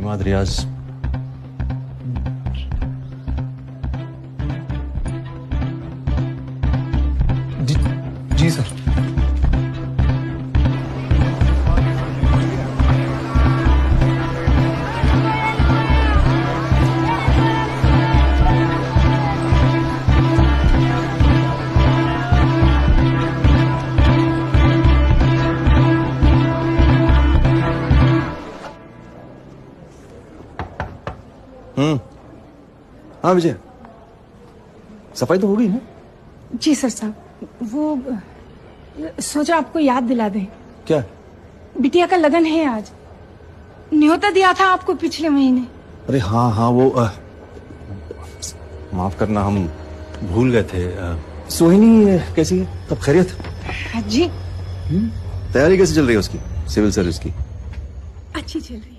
इमाद रियाज। जी sir. हाँ विजय, सफाई तो हो गई ना? जी सर साहब, वो सोचा आपको याद दिला दें। क्या? बिटिया का लगन है आज। न्योता दिया था आपको पिछले महीने। अरे हाँ हाँ, वो माफ करना, हम भूल गए थे। सोहिनी कैसी है? सब खैरियत? जी। तैयारी कैसे चल रही है उसकी, सिविल सर्विस की? अच्छी चल रही।